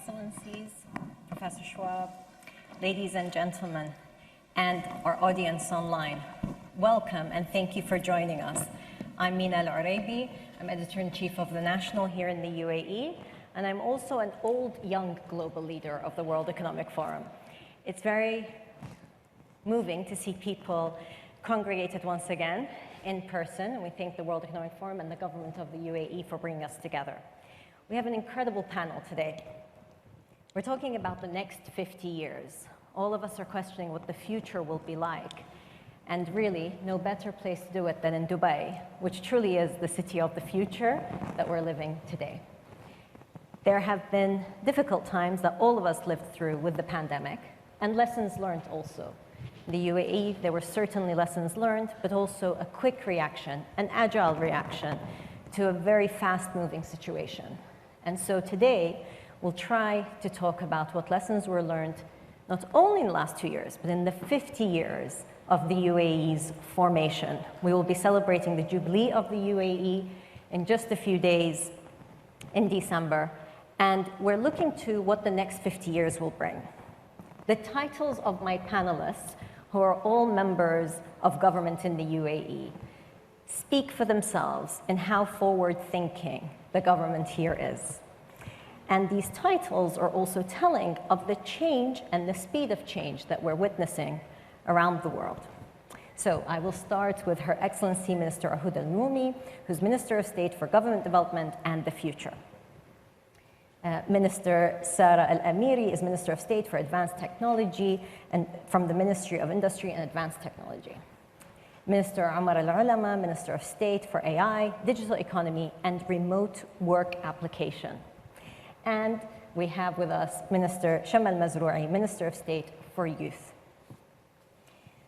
Excellencies, Professor Schwab, ladies and gentlemen, and our audience online, welcome and thank you for joining us. I'm Mina Al-Uraibi. I'm Editor-in-Chief of The National here in the UAE, and I'm also an old, young global leader of the World Economic Forum. It's very moving to see people congregated once again in person, and we thank the World Economic Forum and the government of the UAE for bringing us together. We have an incredible panel today. We're talking about the next 50 years. All of us are questioning what the future will be like. And really, no better place to do it than in Dubai, which truly is the city of the future that we're living today. There have been difficult times that all of us lived through with the pandemic, and lessons learned also. In the UAE, there were certainly lessons learned, but also a quick reaction, an agile reaction to a very fast-moving situation. And so today, we'll try to talk about what lessons were learned, not only in the last 2 years, but in the 50 years of the UAE's formation. We will be celebrating the Jubilee of the UAE in just a few days in December, and we're looking to what the next 50 years will bring. The titles of my panelists, who are all members of government in the UAE, speak for themselves in how forward-thinking the government here is. And these titles are also telling of the change and the speed of change that we're witnessing around the world. So I will start with Her Excellency Minister Ahoud Al-Moumi, who's Minister of State for Government Development and the Future. Minister Sara Al-Amiri is Minister of State for Advanced Technology and from the Ministry of Industry and Advanced Technology. Minister Omar Al-Ulama, Minister of State for AI, Digital Economy, and Remote Work Application. And we have with us Minister Shama Al-Mazrou'i, Minister of State for Youth.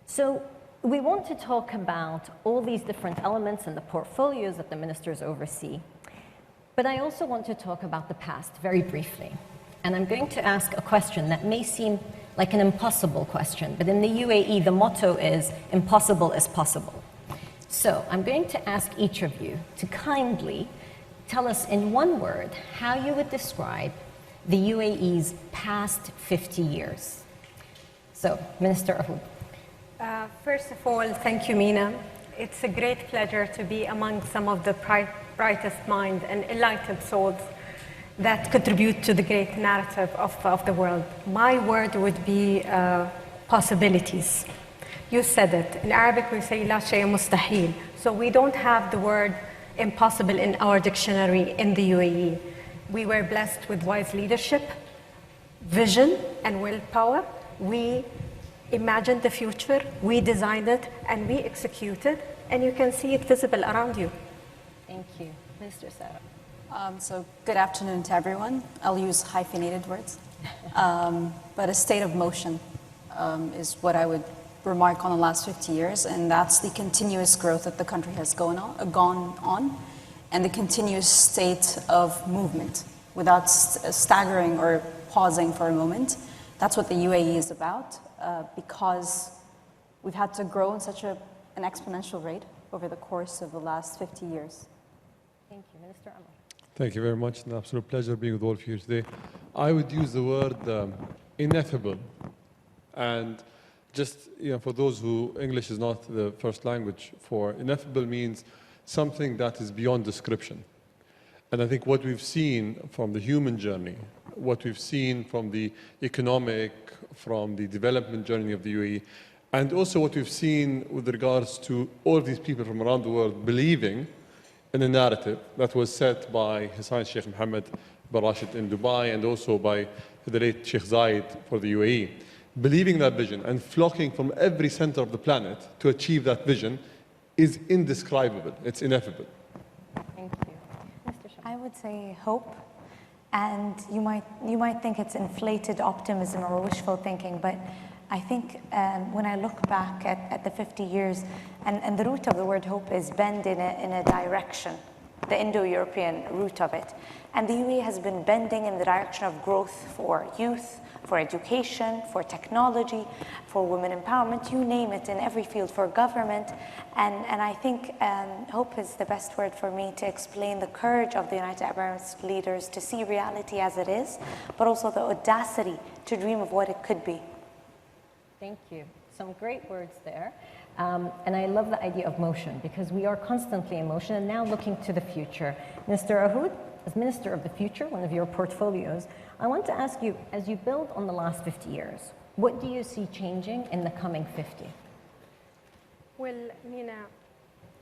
So we want to talk about all these different elements and the portfolios that the ministers oversee. But I also want to talk about the past very briefly. And I'm going to ask a question that may seem like an impossible question, but in the UAE, the motto is, impossible is possible. So I'm going to ask each of you to kindly tell us in one word how you would describe the UAE's past 50 years. So, Minister Ahoud. First of all, thank you, Mina. It's a great pleasure to be among some of the brightest minds and enlightened souls that contribute to the great narrative of the world. My word would be possibilities. You said it. In Arabic, we say la shay mustahil. So we don't have the word impossible in our dictionary in the UAE. We were blessed with wise leadership, vision, and willpower. We imagined the future, we designed it, and we executed, and you can see it visible around you. Thank you. Minister Sara. So good afternoon to everyone. I'll use hyphenated words. But a state of motion is what I would remark on the last 50 years, and that's the continuous growth that the country has gone on, and the continuous state of movement without staggering or pausing for a moment. That's what the UAE is about, because we've had to grow in such an exponential rate over the course of the last 50 years. Thank you. Minister Amr. Thank you very much. An absolute pleasure being with all of you today. I would use the word ineffable. And just, for those who English is not the first language for, ineffable means something that is beyond description. And I think what we've seen from the human journey, what we've seen from the economic, from the development journey of the UAE, and also what we've seen with regards to all of these people from around the world believing in a narrative that was set by His Highness Sheikh Mohammed bin Rashid in Dubai and also by the late Sheikh Zayed for the UAE. Believing that vision and flocking from every center of the planet to achieve that vision is indescribable. It's ineffable. Thank you. Mr. Shah. I would say hope. And you might think it's inflated optimism or wishful thinking, but I think when I look back at the 50 years, and the root of the word hope is bend in a direction. the Indo-European root of it. And the UAE has been bending in the direction of growth for youth, for education, for technology, for women empowerment, you name it, in every field, for government. And I think hope is the best word for me to explain the courage of the United Arab Emirates leaders to see reality as it is, but also the audacity to dream of what it could be. Thank you. Some great words there. And I love the idea of motion, because we are constantly in motion and now looking to the future. Mr. Ahoud, as Minister of the Future, one of your portfolios, I want to ask you, as you build on the last 50 years, what do you see changing in the coming 50? Well, Mina,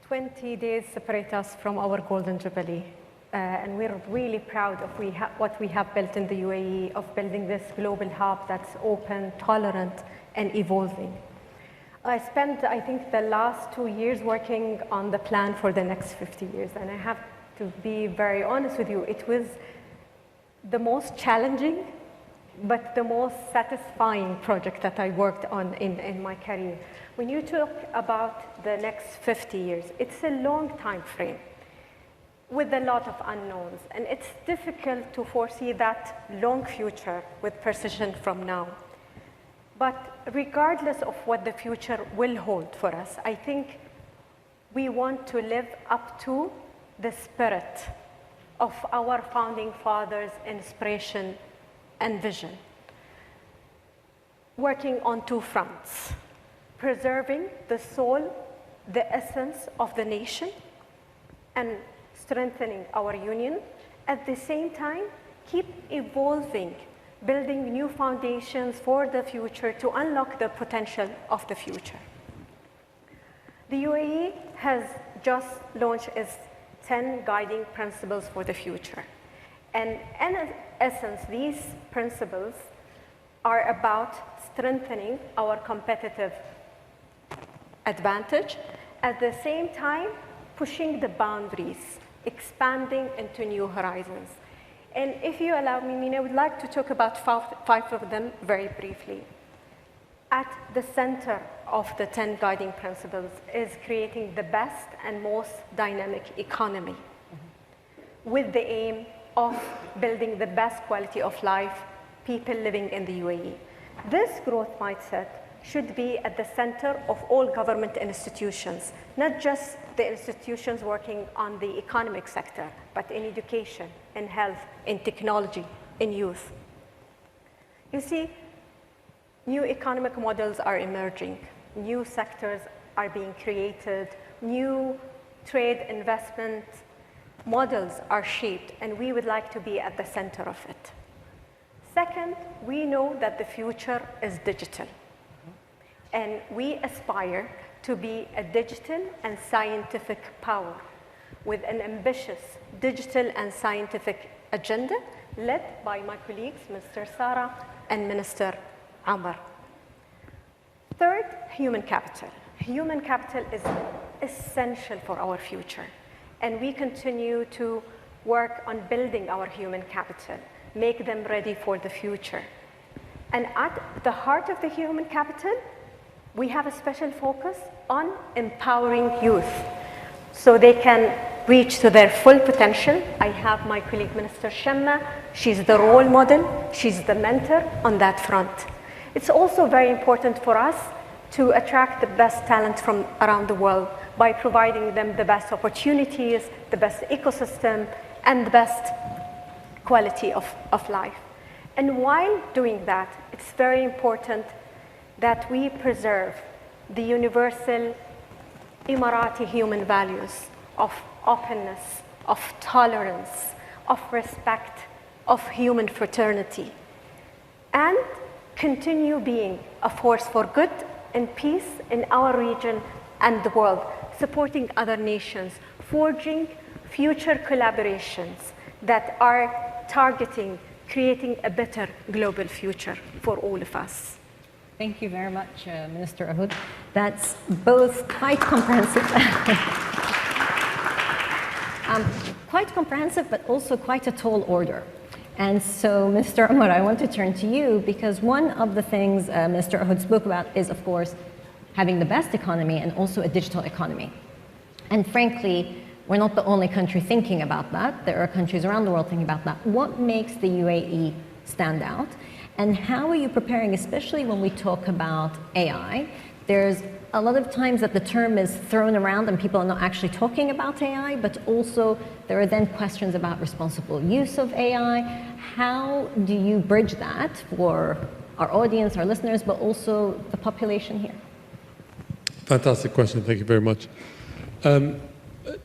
20 days separate us from our Golden Jubilee. And we're really proud of what we have built in the UAE, of building this global hub that's open, tolerant, and evolving. I spent, I think, the last 2 years working on the plan for the next 50 years. And I have to be very honest with you, it was the most challenging, but the most satisfying project that I worked on in my career. When you talk about the next 50 years, it's a long time frame with a lot of unknowns. And it's difficult to foresee that long future with precision from now. But regardless of what the future will hold for us, I think we want to live up to the spirit of our founding fathers' inspiration and vision. Working on two fronts: preserving the soul, the essence of the nation, and strengthening our union. At the same time, keep evolving, building new foundations for the future to unlock the potential of the future. The UAE has just launched its 10 guiding principles for the future. And in essence, these principles are about strengthening our competitive advantage, at the same time pushing the boundaries, expanding into new horizons. And if you allow me, Mina, I would like to talk about five of them very briefly. At the center of the 10 guiding principles is creating the best and most dynamic economy with the aim of building the best quality of life people living in the UAE. This growth mindset should be at the center of all government institutions, not just the institutions working on the economic sector, but in education, in health, in technology, in youth. You see, new economic models are emerging, new sectors are being created, new trade investment models are shaped, and we would like to be at the center of it. Second, we know that the future is digital, and we aspire to be a digital and scientific power with an ambitious digital and scientific agenda led by my colleagues, Mr. Sarah and Minister Amar. Third, human capital. Human capital is essential for our future, and we continue to work on building our human capital, make them ready for the future. And at the heart of the human capital, we have a special focus on empowering youth so they can reach to their full potential. I have my colleague, Minister Shamma. She's the role model. She's the mentor on that front. It's also very important for us to attract the best talent from around the world by providing them the best opportunities, the best ecosystem, and the best quality of life. And while doing that, it's very important that we preserve the universal Emirati human values of openness, of tolerance, of respect, of human fraternity, and continue being a force for good and peace in our region and the world, supporting other nations, forging future collaborations that are targeting creating a better global future for all of us. Thank you very much, Minister Ahoud. That's both quite comprehensive, but also quite a tall order. And so, Mr. Umar, I want to turn to you because one of the things Mr. Ahoud spoke about is, of course, having the best economy and also a digital economy. And frankly, we're not the only country thinking about that. There are countries around the world thinking about that. What makes the UAE stand out? And how are you preparing, especially when we talk about AI? There's a lot of times that the term is thrown around and people are not actually talking about AI, but also there are then questions about responsible use of AI. How do you bridge that for our audience, our listeners, but also the population here? Fantastic question. Thank you very much.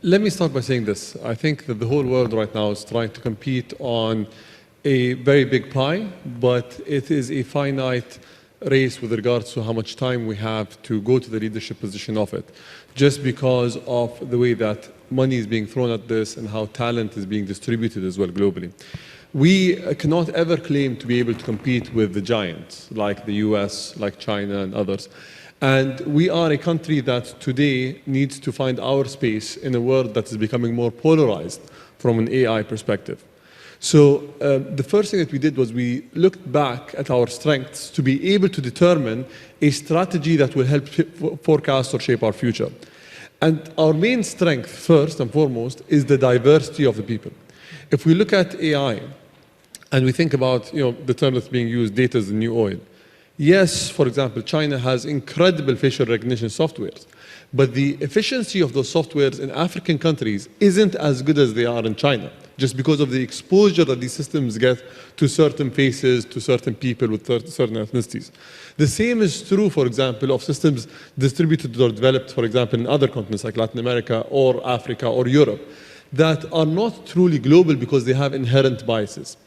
Let me start by saying this. I think that the whole world right now is trying to compete on a very big pie, but it is a finite race with regards to how much time we have to go to the leadership position of it, just because of the way that money is being thrown at this and how talent is being distributed as well globally. We cannot ever claim to be able to compete with the giants like the US, like China and others. And we are a country that today needs to find our space in a world that is becoming more polarized from an AI perspective. So the first thing that we did was we looked back at our strengths to be able to determine a strategy that will help forecast or shape our future. And our main strength, first and foremost, is the diversity of the people. If we look at AI and we think about the term that's being used, data is the new oil. Yes, for example, China has incredible facial recognition softwares, but the efficiency of those softwares in African countries isn't as good as they are in China, just because of the exposure that these systems get to certain faces, to certain people with certain ethnicities. The same is true, for example, of systems distributed or developed, for example, in other continents like Latin America or Africa or Europe, that are not truly global because they have inherent biases.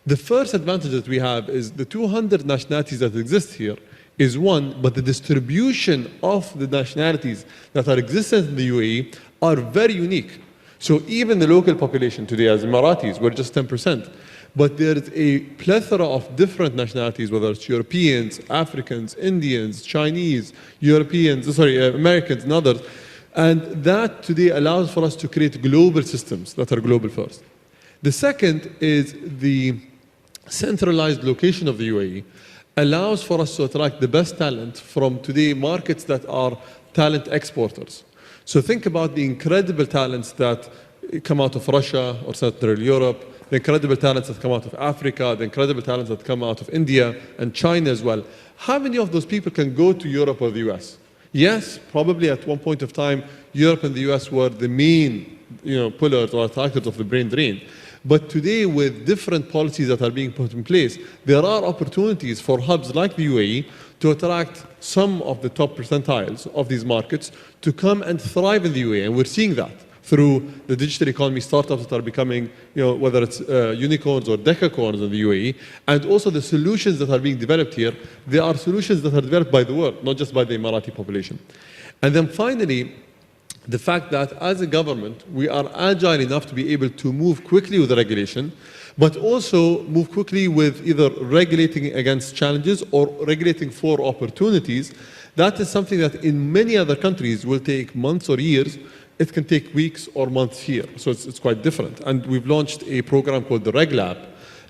The first advantage that we have is the 200 nationalities that exist here is one, but the distribution of the nationalities that are existent in the UAE are very unique. So even the local population today as Emiratis, we're just 10%. But there is a plethora of different nationalities, whether it's Europeans, Africans, Indians, Chinese, Americans and others. And that today allows for us to create global systems that are global first. The second is the centralized location of the UAE allows for us to attract the best talent from today markets that are talent exporters. So think about the incredible talents that come out of Russia or Central Europe, the incredible talents that come out of Africa, the incredible talents that come out of India and China as well. How many of those people can go to Europe or the US? Yes, probably at one point of time, Europe and the US were the main pillars or attractors of the brain drain. But today, with different policies that are being put in place, there are opportunities for hubs like the UAE to attract some of the top percentiles of these markets to come and thrive in the UAE. And we're seeing that through the digital economy startups that are becoming, whether it's unicorns or decacorns in the UAE, and also the solutions that are being developed here, they are solutions that are developed by the world, not just by the Emirati population. And then finally, the fact that as a government, we are agile enough to be able to move quickly with the regulation, but also move quickly with either regulating against challenges or regulating for opportunities. That is something that in many other countries will take months or years. It can take weeks or months here. So it's quite different. And we've launched a program called the Reg Lab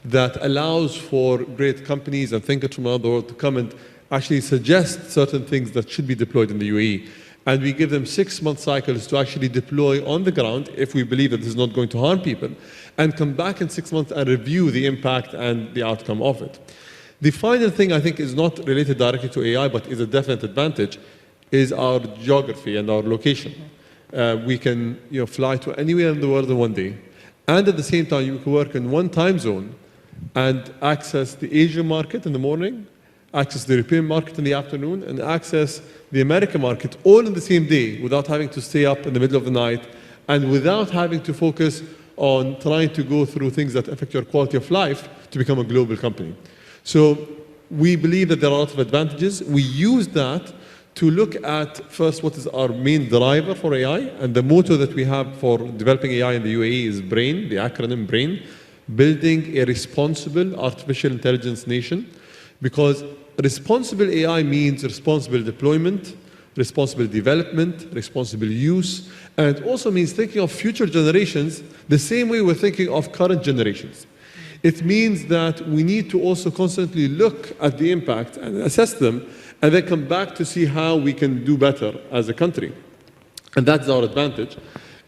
that allows for great companies and thinkers from around the world to come and actually suggest certain things that should be deployed in the UAE. And we give them 6-month cycles to actually deploy on the ground if we believe that this is not going to harm people, and come back in 6 months and review the impact and the outcome of it. The final thing I think is not related directly to AI, but is a definite advantage, is our geography and our location. We can fly to anywhere in the world in one day, and at the same time you can work in one time zone and access the Asian market in the morning, access the European market in the afternoon, and access the American market all in the same day without having to stay up in the middle of the night and without having to focus on trying to go through things that affect your quality of life to become a global company. So we believe that there are a lot of advantages. We use that to look at first what is our main driver for AI, and the motto that we have for developing AI in the UAE is BRAIN, the acronym BRAIN, building a responsible artificial intelligence nation, because responsible AI means responsible deployment, responsible development, responsible use, and it also means thinking of future generations the same way we're thinking of current generations. It means that we need to also constantly look at the impact and assess them, and then come back to see how we can do better as a country. And that's our advantage.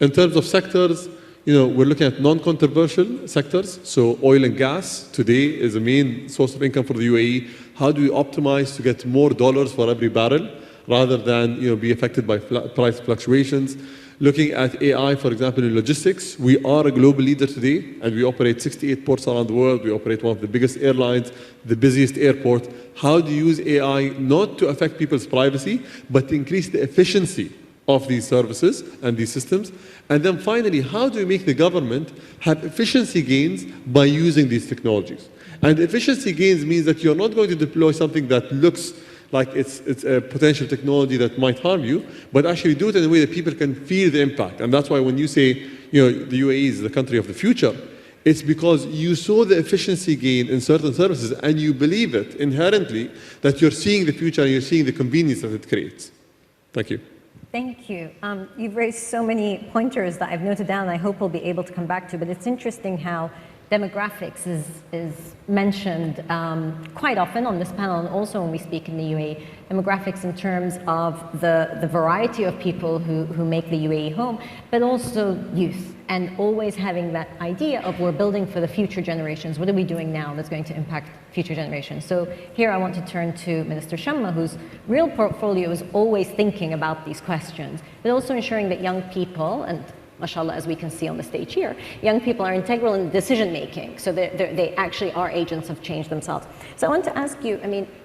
In terms of sectors, we're looking at non-controversial sectors. So oil and gas today is the main source of income for the UAE. How do we optimize to get more dollars for every barrel rather than be affected by price fluctuations? Looking at AI, for example, in logistics, we are a global leader today, and we operate 68 ports around the world. We operate one of the biggest airlines, the busiest airport. How do you use AI not to affect people's privacy, but to increase the efficiency of these services and these systems? And then finally, how do we make the government have efficiency gains by using these technologies? And efficiency gains means that you're not going to deploy something that looks like it's a potential technology that might harm you, but actually do it in a way that people can feel the impact. And that's why when you say, the UAE is the country of the future, it's because you saw the efficiency gain in certain services and you believe it inherently that you're seeing the future and you're seeing the convenience that it creates. Thank you. Thank you. You've raised so many pointers that I've noted down, and I hope we'll be able to come back to, but it's interesting how demographics is mentioned quite often on this panel, and also when we speak in the UAE. Demographics in terms of the variety of people who make the UAE home, but also youth, and always having that idea of we're building for the future generations. What are we doing now that's going to impact future generations? So here I want to turn to Minister Shamma, whose real portfolio is always thinking about these questions, but also ensuring that young people, and mashallah, as we can see on the stage here, young people are integral in decision making, so they actually are agents of change themselves. So I want to ask you,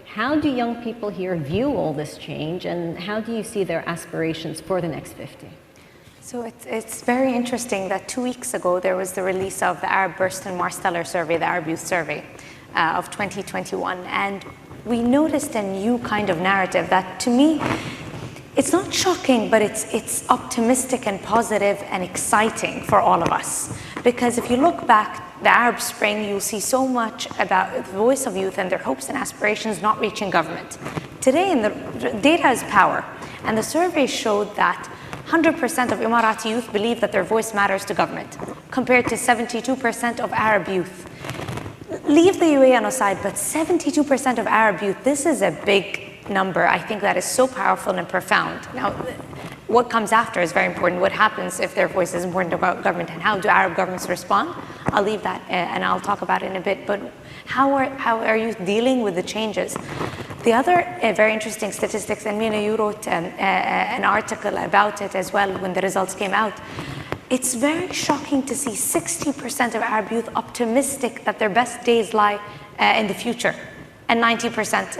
how do young people here view all this change, and how do you see their aspirations for the next 50? So it's very interesting that 2 weeks ago there was the release of the Arab Burst and Marsteller survey, the Arab Youth Survey of 2021, and we noticed a new kind of narrative that, to me, it's not shocking, but it's optimistic and positive and exciting for all of us. Because if you look back, the Arab Spring, you'll see so much about the voice of youth and their hopes and aspirations not reaching government. Today, the data is power. And the survey showed that 100% of Emirati youth believe that their voice matters to government, compared to 72% of Arab youth. Leave the UAE on aside, but 72% of Arab youth, this is a big number. I think that is so powerful and profound. Now, what comes after is very important. What happens if their voice is important about government, and how do Arab governments respond? I'll leave that and I'll talk about it in a bit. But how are you dealing with the changes? The other very interesting statistics, and Mina, you wrote an article about it as well when the results came out. It's very shocking to see 60% of Arab youth optimistic that their best days lie in the future. And 90%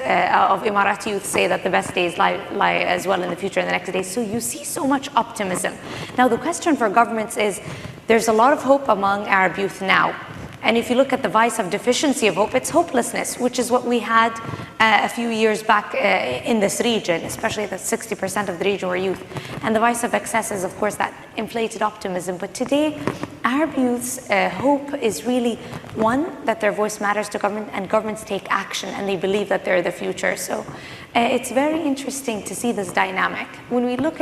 of Emirati youth say that the best days lie as well in the future, in the next days. So you see so much optimism. Now, the question for governments is, there's a lot of hope among Arab youth now. And if you look at the vice of deficiency of hope, it's hopelessness, which is what we had a few years back in this region, especially that 60% of the region were youth. And the vice of excess is, of course, that inflated optimism. But today, Arab youth's hope is really, one, that their voice matters to government, and governments take action, and they believe that they're the future. So it's very interesting to see this dynamic. When we look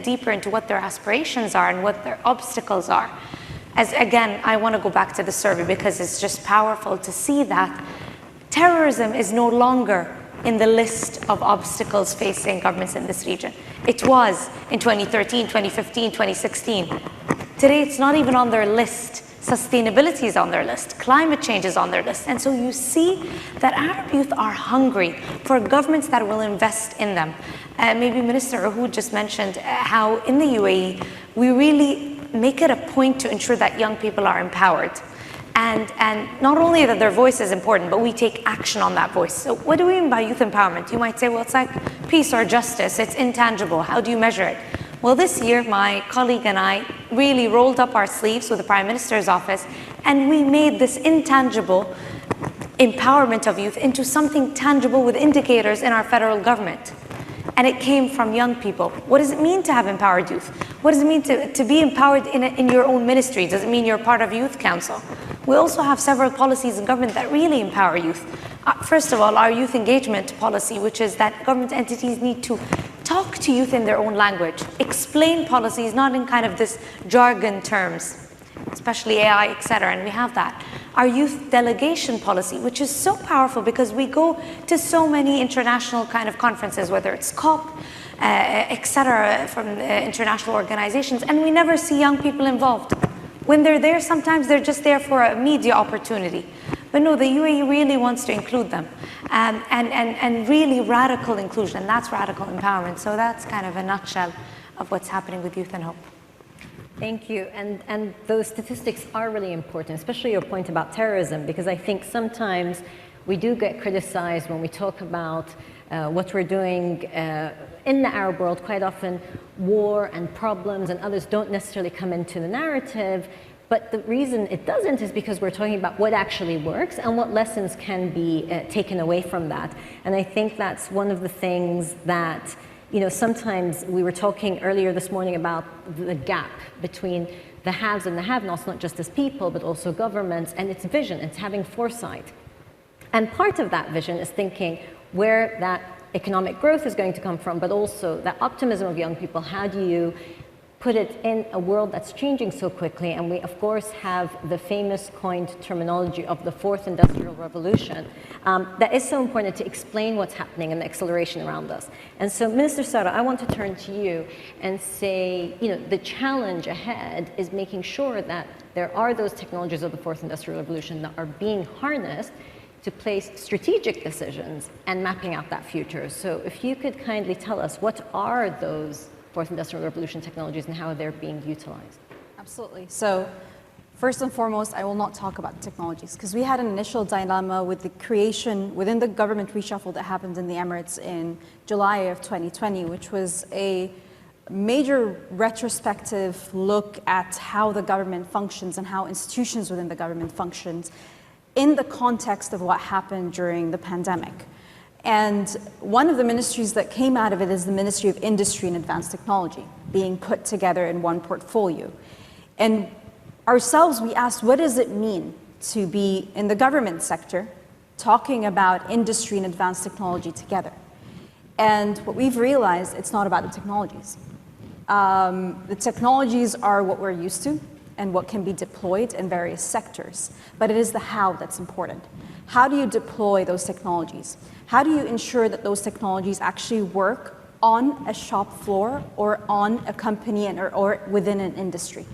deeper into what their aspirations are and what their obstacles are, as again, I want to go back to the survey because it's just powerful to see that terrorism is no longer in the list of obstacles facing governments in this region. It was in 2013, 2015, 2016. Today, it's not even on their list. Sustainability is on their list. Climate change is on their list. And so you see that Arab youth are hungry for governments that will invest in them. Maybe Minister Ahoud just mentioned how in the UAE, we really make it a point to ensure that young people are empowered. And not only that their voice is important, but we take action on that voice. So what do we mean by youth empowerment? You might say, well, it's like peace or justice. It's intangible. How do you measure it? Well, this year, my colleague and I really rolled up our sleeves with the Prime Minister's office, and we made this intangible empowerment of youth into something tangible with indicators in our federal government. And it came from young people. What does it mean to have empowered youth? What does it mean to be empowered in your own ministry? Does it mean you're part of youth council? We also have several policies in government that really empower youth. First of all, our youth engagement policy, which is that government entities need to talk to youth in their own language, explain policies, not in kind of this jargon terms, especially AI, etc., and we have that. Our youth delegation policy, which is so powerful because we go to so many international kind of conferences, whether it's COP, etc., from international organizations, and we never see young people involved. When they're there, sometimes they're just there for a media opportunity. But no, the UAE really wants to include them, and really radical inclusion, and that's radical empowerment. So that's kind of a nutshell of what's happening with Youth and Hope. Thank you. And those statistics are really important, especially your point about terrorism, because I think sometimes we do get criticized when we talk about what we're doing in the Arab world. Quite often, war and problems and others don't necessarily come into the narrative. But the reason it doesn't is because we're talking about what actually works and what lessons can be taken away from that. And I think that's one of the things that, sometimes we were talking earlier this morning about the gap between the haves and the have-nots, not just as people, but also governments, and its vision, it's having foresight. And part of that vision is thinking where that economic growth is going to come from, but also that optimism of young people. How do you put it in a world that's changing so quickly? And we, of course, have the famous coined terminology of the fourth industrial revolution that is so important to explain what's happening and the acceleration around us. And so, Minister Sara, I want to turn to you and say, the challenge ahead is making sure that there are those technologies of the fourth industrial revolution that are being harnessed to place strategic decisions and mapping out that future. So if you could kindly tell us, what are those fourth industrial revolution technologies and how they're being utilized? Absolutely. So first and foremost, I will not talk about the technologies, because we had an initial dilemma with the creation within the government reshuffle that happened in the Emirates in July of 2020, which was a major retrospective look at how the government functions and how institutions within the government functions in the context of what happened during the pandemic. And one of the ministries that came out of it is the Ministry of Industry and Advanced Technology, being put together in one portfolio. And ourselves, we asked, what does it mean to be in the government sector talking about industry and advanced technology together? And what we've realized, it's not about the technologies. The technologies are what we're used to and what can be deployed in various sectors, but it is the how that's important. How do you deploy those technologies? How do you ensure that those technologies actually work on a shop floor or on a company or within an industry?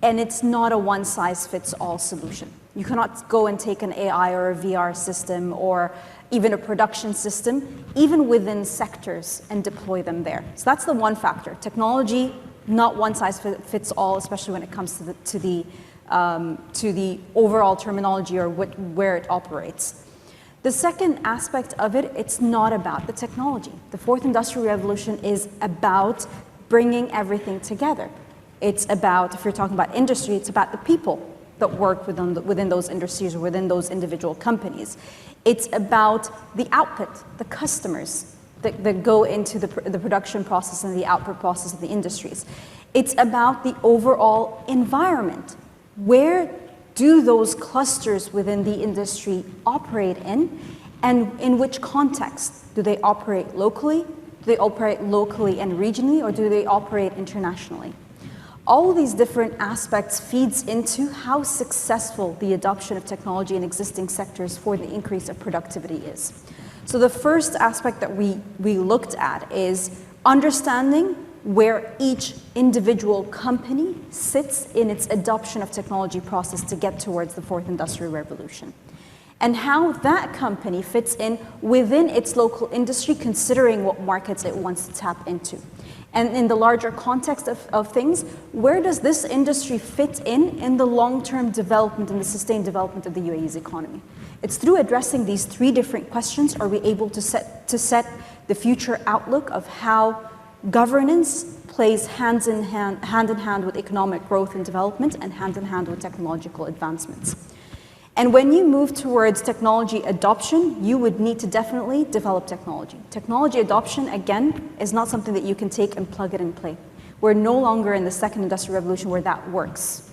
And it's not a one-size-fits-all solution. You cannot go and take an AI or a VR system or even a production system, even within sectors, and deploy them there. So that's the one factor. Technology, not one-size-fits-all, especially when it comes to the overall terminology or where it operates. The second aspect of it, it's not about the technology. The fourth industrial revolution is about bringing everything together. It's about, if you're talking about industry, it's about the people that work within those industries or within those individual companies. It's about the output, the customers that go into the production process and the output process of the industries. It's about the overall environment. Where do those clusters within the industry operate in, and in which context? Do they operate locally? Do they operate locally and regionally, or do they operate internationally? All of these different aspects feeds into how successful the adoption of technology in existing sectors for the increase of productivity is. So the first aspect that we looked at is understanding where each individual company sits in its adoption of technology process to get towards the fourth industrial revolution, and how that company fits in within its local industry, considering what markets it wants to tap into. And in the larger context of things, where does this industry fit in the long-term development and the sustained development of the UAE's economy? It's through addressing these three different questions are we able to set the future outlook of how governance plays hand in hand with economic growth and development, and hand in hand with technological advancements. And when you move towards technology adoption, you would need to definitely develop technology. Technology adoption, again, is not something that you can take and plug it and play. We're no longer in the second industrial revolution where that works.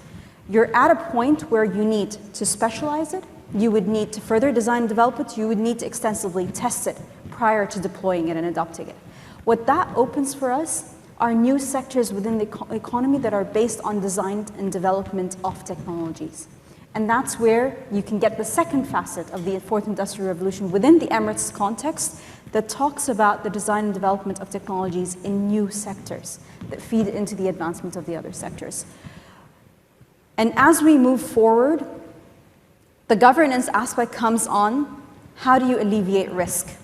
You're at a point where you need to specialize it, you would need to further design and develop it, you would need to extensively test it prior to deploying it and adopting it. What that opens for us are new sectors within the economy that are based on design and development of technologies. And that's where you can get the second facet of the fourth industrial revolution within the Emirates context, that talks about the design and development of technologies in new sectors that feed into the advancement of the other sectors. And as we move forward, the governance aspect comes on. How do you alleviate risk?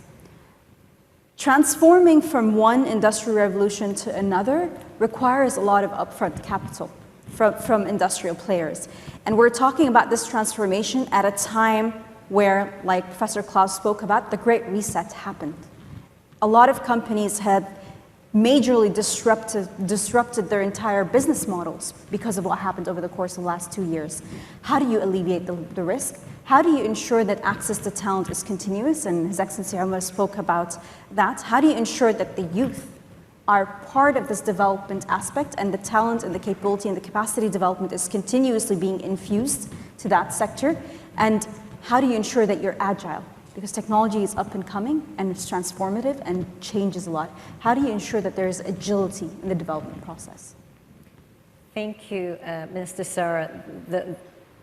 Transforming from one industrial revolution to another requires a lot of upfront capital from industrial players. And we're talking about this transformation at a time where, like Professor Klaus spoke about, the Great Reset happened. A lot of companies had majorly disrupted their entire business models because of what happened over the course of the last 2 years. How do you alleviate the risk? How do you ensure that access to talent is continuous? And His Excellency Umar spoke about that. How do you ensure that the youth are part of this development aspect, and the talent and the capability and the capacity development is continuously being infused to that sector? And how do you ensure that you're agile? Because technology is up and coming, and it's transformative and changes a lot. How do you ensure that there's agility in the development process? Thank you, Minister Sarah.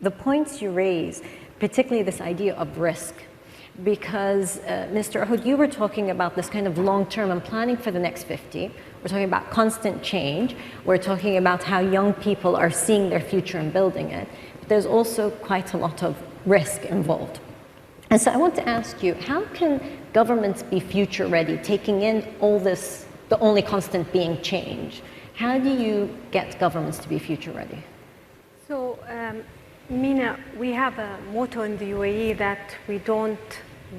The points you raise, particularly this idea of risk, because Mr. Ahoud, you were talking about this kind of long-term and planning for the next 50. We're talking about constant change. We're talking about how young people are seeing their future and building it. But there's also quite a lot of risk involved. And so I want to ask you, how can governments be future ready, taking in all this, the only constant being change? How do you get governments to be future ready? So, Mina, we have a motto in the UAE that we don't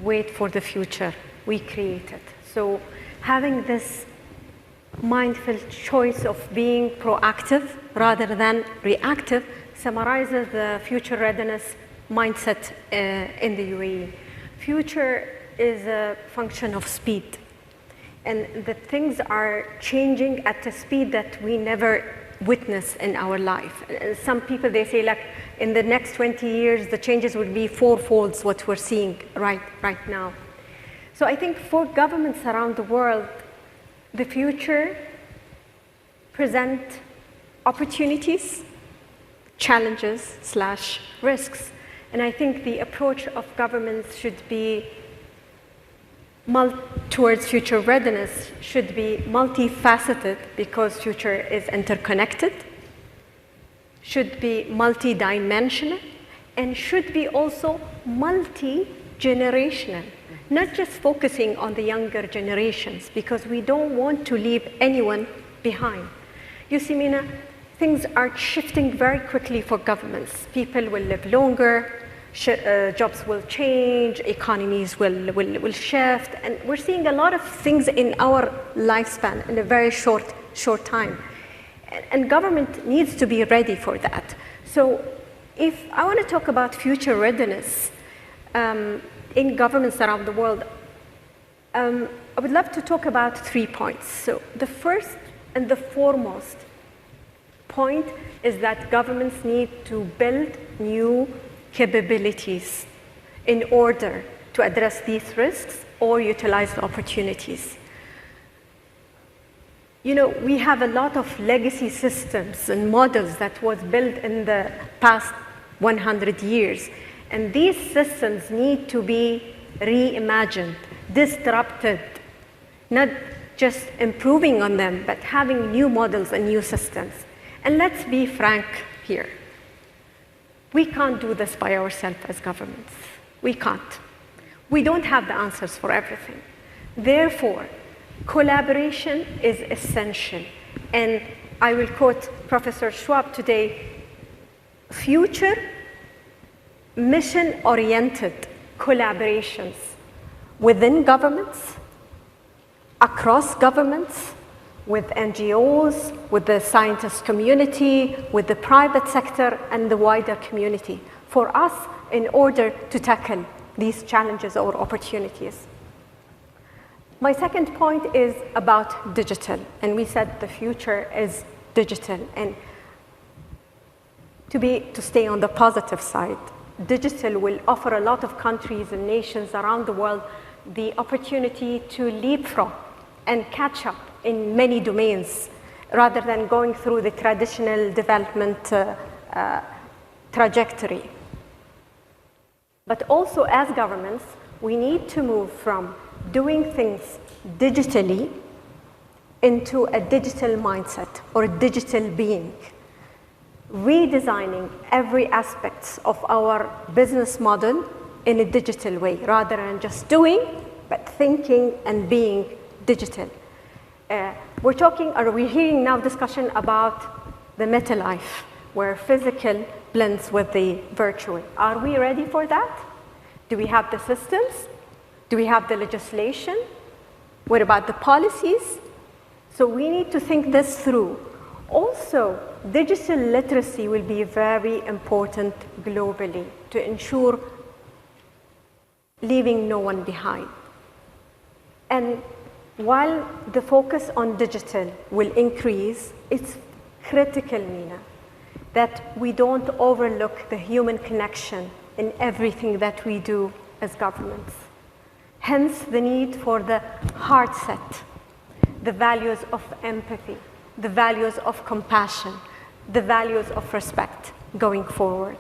wait for the future, we create it. So having this mindful choice of being proactive rather than reactive summarizes the future readiness mindset in the UAE. Future is a function of speed, and the things are changing at a speed that we never witness in our life. Some people, they say, like, in the next 20 years, the changes will be fourfolds what we're seeing right now. So I think for governments around the world, the future present opportunities, challenges / risks. And I think the approach of governments should be towards future readiness should be multifaceted, because future is interconnected, should be multidimensional, and should be also multi-generational, not just focusing on the younger generations, because we don't want to leave anyone behind. You see, Mina, things are shifting very quickly for governments. People will live longer, jobs will change, economies will shift, and we're seeing a lot of things in our lifespan in a very short time. And government needs to be ready for that. So if I want to talk about future readiness in governments around the world, I would love to talk about 3 points. So the first and the foremost point is that governments need to build new capabilities in order to address these risks or utilize the opportunities. You know, we have a lot of legacy systems and models that was built in the past 100 years. And these systems need to be reimagined, disrupted, not just improving on them, but having new models and new systems. And let's be frank here. We can't do this by ourselves as governments. We can't. We don't have the answers for everything. Therefore, collaboration is essential. And I will quote Professor Schwab today, future mission-oriented collaborations within governments, across governments, with NGOs, with the scientist community, with the private sector, and the wider community, for us in order to tackle these challenges or opportunities. My second point is about digital, and we said the future is digital. And to stay on the positive side, digital will offer a lot of countries and nations around the world the opportunity to leapfrog and catch up in many domains, rather than going through the traditional development trajectory. But also, as governments, we need to move from doing things digitally into a digital mindset or a digital being, redesigning every aspect of our business model in a digital way, rather than just doing, but thinking and being digital. We're hearing now discussion about the meta life, where physical blends with the virtual. Are we ready for that? Do we have the systems? Do we have the legislation? What about the policies? So we need to think this through. Also, digital literacy will be very important globally to ensure leaving no one behind. And while the focus on digital will increase, it's critical, Mina, that we don't overlook the human connection in everything that we do as governments. Hence the need for the heart set, the values of empathy, the values of compassion, the values of respect going forward.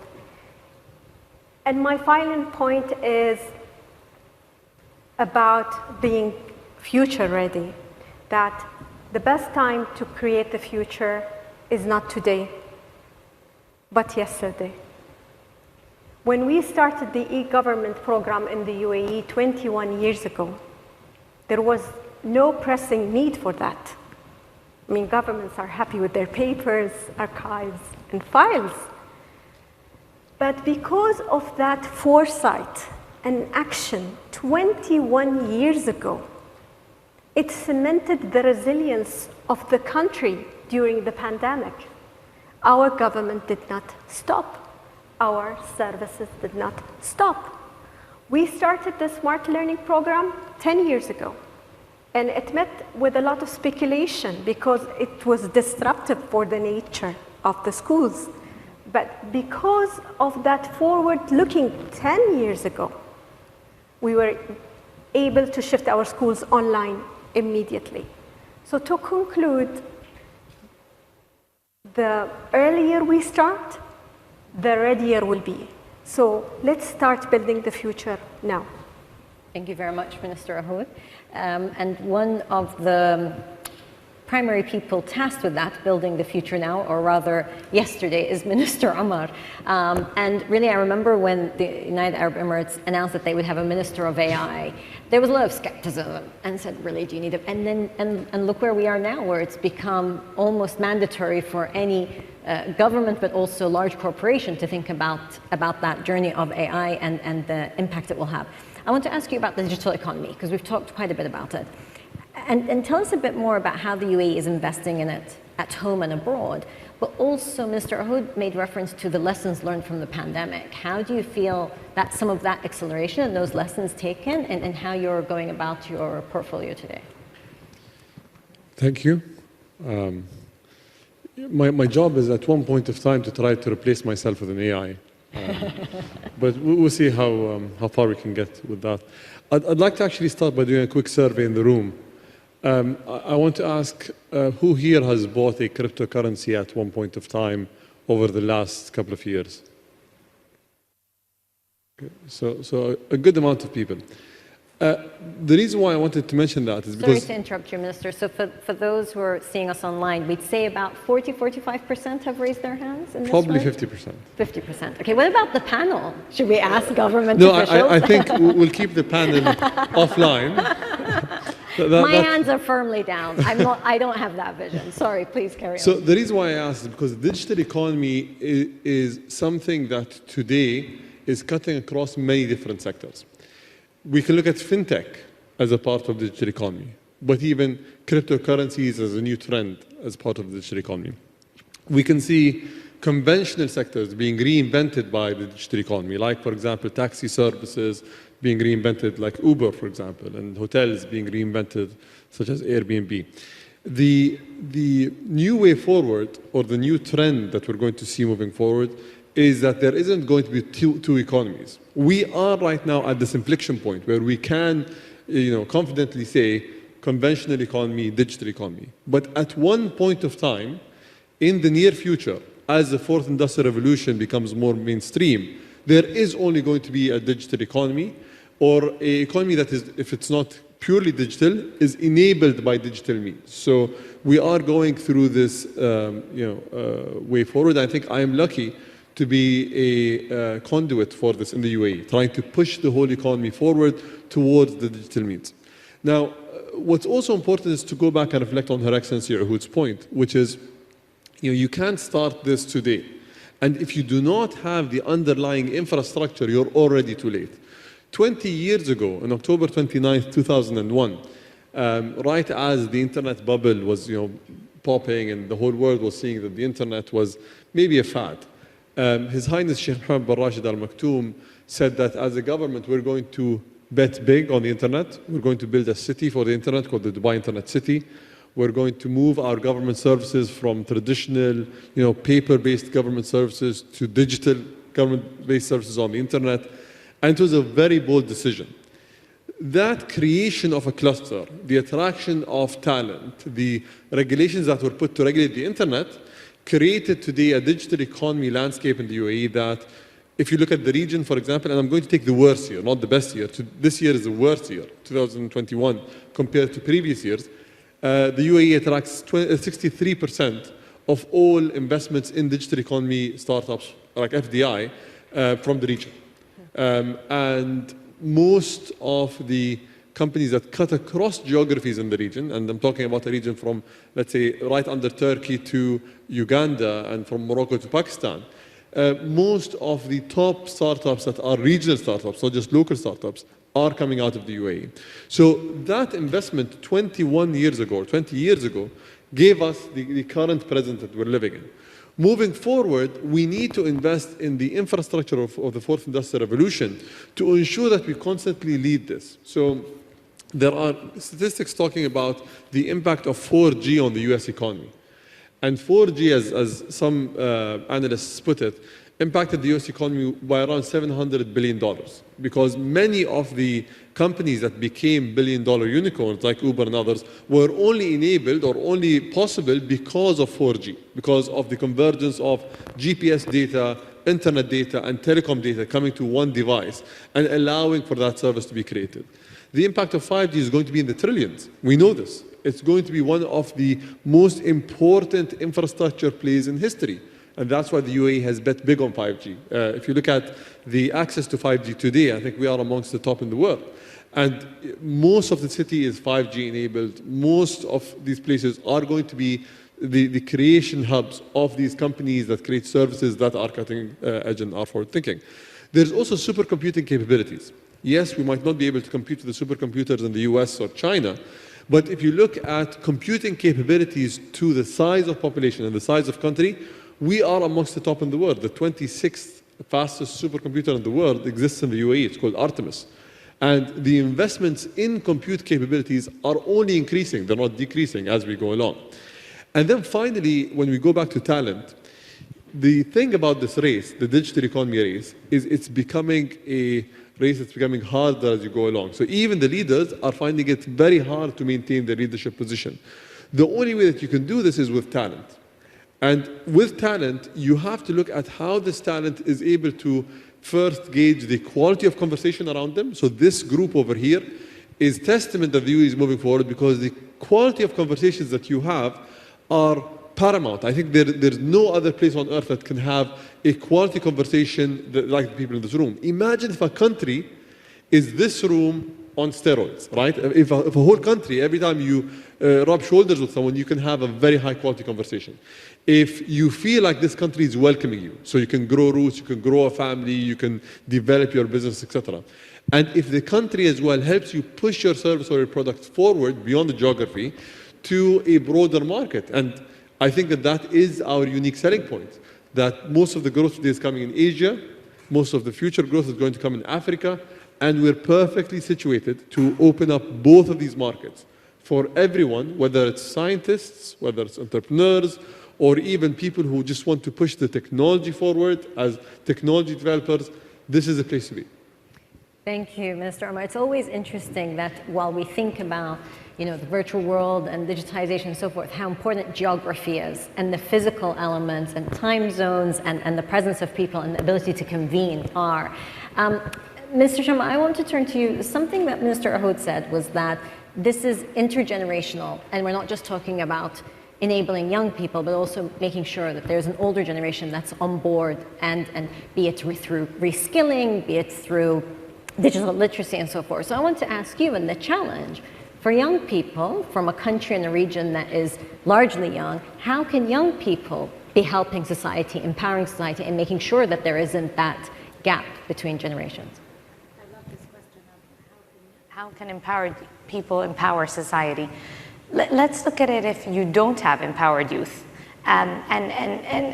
And my final point is about being future ready, that the best time to create the future is not today, but yesterday. When we started the e-government program in the UAE 21 years ago, there was no pressing need for that. I mean, governments are happy with their papers, archives, and files. But because of that foresight and action 21 years ago, it cemented the resilience of the country during the pandemic. Our government did not stop. Our services did not stop. We started the Smart Learning program 10 years ago, and it met with a lot of speculation because it was disruptive for the nature of the schools. But because of that forward-looking 10 years ago, we were able to shift our schools online immediately. So to conclude, the earlier we start, the readier we'll be. So let's start building the future now. Thank you very much, Minister Ahoud. And one of the primary people tasked with that, building the future now, or rather yesterday, is Minister Omar. And really, I remember when the United Arab Emirates announced that they would have a Minister of AI, there was a lot of skepticism and said, really, do you need it? And look where we are now, where it's become almost mandatory for any government, but also large corporation to think about that journey of AI and the impact it will have. I want to ask you about the digital economy, because we've talked quite a bit about it. And tell us a bit more about how the UAE is investing in it at home and abroad. But also, Mr. Ahoud made reference to the lessons learned from the pandemic. How do you feel that some of that acceleration and those lessons taken and how you're going about your portfolio today? Thank you. My job is at one point of time to try to replace myself with an AI. But we'll see how far we can get with that. I'd like to actually start by doing a quick survey in the room. I want to ask who here has bought a cryptocurrency at one point of time over the last couple of years? Okay, so a good amount of people. The reason why I wanted to mention that is because... Sorry to interrupt you, Minister. So for those who are seeing us online, we'd say about 45% have raised their hands in this Probably room? 50%. 50%. Okay, what about the panel? Should we ask government No, officials? I think we'll keep the panel offline. My hands are firmly down. I don't have that vision. Sorry, please carry on. So the reason why I asked is because the digital economy is something that today is cutting across many different sectors. We can look at fintech as a part of the digital economy, but even cryptocurrencies as a new trend as part of the digital economy. We can see conventional sectors being reinvented by the digital economy, like, for example, taxi services being reinvented, like Uber, for example, and hotels being reinvented, such as Airbnb. The new way forward, or the new trend that we're going to see moving forward, is that there isn't going to be two economies. We are right now at this inflection point where we can, confidently say conventional economy, digital economy. But at one point of time, in the near future, as the fourth industrial revolution becomes more mainstream, there is only going to be a digital economy, or an economy that is, if it's not purely digital is enabled by digital means. So we are going through this way forward. I think I am lucky to be a conduit for this in the UAE, trying to push the whole economy forward towards the digital means. Now, what's also important is to go back and reflect on Her Excellency Uhood's point, which is, you can't start this today. And if you do not have the underlying infrastructure, you're already too late. 20 years ago, on October 29th, 2001, right as the internet bubble was popping and the whole world was seeing that the internet was maybe a fad, His Highness Sheikh Mohammed bin Rashid Al Maktoum said that as a government, we're going to bet big on the internet. We're going to build a city for the internet called the Dubai Internet City. We're going to move our government services from traditional, paper-based government services to digital government-based services on the internet. And it was a very bold decision. That creation of a cluster, the attraction of talent, the regulations that were put to regulate the internet, created today a digital economy landscape in the UAE that, if you look at the region, for example, and I'm going to take the worst year, not the best year. This year is the worst year, 2021, compared to previous years. The UAE attracts 63% of all investments in digital economy startups, like FDI, from the region. And most of the companies that cut across geographies in the region, and I'm talking about a region from, let's say, right under Turkey to Uganda and from Morocco to Pakistan, most of the top startups that are regional startups, not just local startups, are coming out of the UAE. So that investment 21 years ago, or 20 years ago, gave us the current present that we're living in. Moving forward, we need to invest in the infrastructure of the fourth industrial revolution to ensure that we constantly lead this. So there are statistics talking about the impact of 4G on the US economy. And 4G, as some analysts put it, impacted the US economy by around $700 billion, because many of the companies that became billion-dollar unicorns, like Uber and others, were only enabled or only possible because of 4G, because of the convergence of GPS data, internet data, and telecom data coming to one device and allowing for that service to be created. The impact of 5G is going to be in the trillions. We know this. It's going to be one of the most important infrastructure plays in history. And that's why the UAE has bet big on 5G. If you look at the access to 5G today, I think we are amongst the top in the world. And most of the city is 5G enabled. Most of these places are going to be the creation hubs of these companies that create services that are cutting edge and are forward thinking. There's also supercomputing capabilities. Yes, we might not be able to compete with the supercomputers in the US or China, but if you look at computing capabilities to the size of population and the size of country, we are amongst the top in the world. The 26th fastest supercomputer in the world exists in the UAE. It's called Artemis. And the investments in compute capabilities are only increasing. They're not decreasing as we go along. And then finally, when we go back to talent, the thing about this race, the digital economy race, is it's becoming a race that's becoming harder as you go along. So even the leaders are finding it very hard to maintain their leadership position. The only way that you can do this is with talent. And with talent, you have to look at how this talent is able to first gauge the quality of conversation around them. So this group over here is testament that the UAE is moving forward, because the quality of conversations that you have are paramount. I think there's no other place on earth that can have a quality conversation like the people in this room. Imagine if a country is this room on steroids, right? If a whole country, every time you rub shoulders with someone, you can have a very high quality conversation. If you feel like this country is welcoming you, so you can grow roots, you can grow a family, you can develop your business, etc. And if the country as well helps you push your service or your product forward beyond the geography to a broader market. And I think that is our unique selling point, that most of the growth today is coming in Asia, most of the future growth is going to come in Africa, and we're perfectly situated to open up both of these markets for everyone, whether it's scientists, whether it's entrepreneurs, or even people who just want to push the technology forward as technology developers. This is the place to be. Thank you, Minister Omar. It's always interesting that while we think about the virtual world and digitization and so forth, how important geography is, and the physical elements and time zones and the presence of people and the ability to convene are. Mr. Sharma, I want to turn to you. Something that Minister Ahoud said was that this is intergenerational, and we're not just talking about enabling young people, but also making sure that there's an older generation that's on board, and be it through reskilling, be it through digital literacy and so forth. So I want to ask you, and the challenge for young people from a country and a region that is largely young, how can young people be helping society, empowering society, and making sure that there isn't that gap between generations? I love this question of how can empowered people empower society? Let's look at it if you don't have empowered youth. And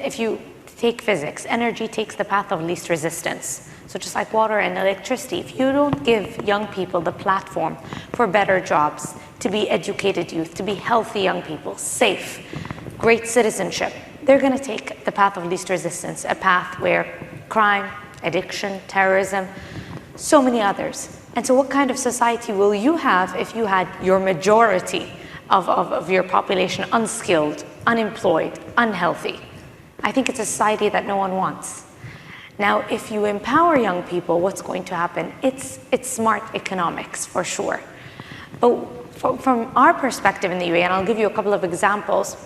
if you take physics, energy takes the path of least resistance. So just like water and electricity, if you don't give young people the platform for better jobs, to be educated youth, to be healthy young people, safe, great citizenship, they're going to take the path of least resistance, a path where crime, addiction, terrorism, so many others. And so what kind of society will you have if you had your majority of your population unskilled, unemployed, unhealthy? I think it's a society that no one wants. Now, if you empower young people, what's going to happen? It's smart economics, for sure. But from our perspective in the UAE, and I'll give you a couple of examples,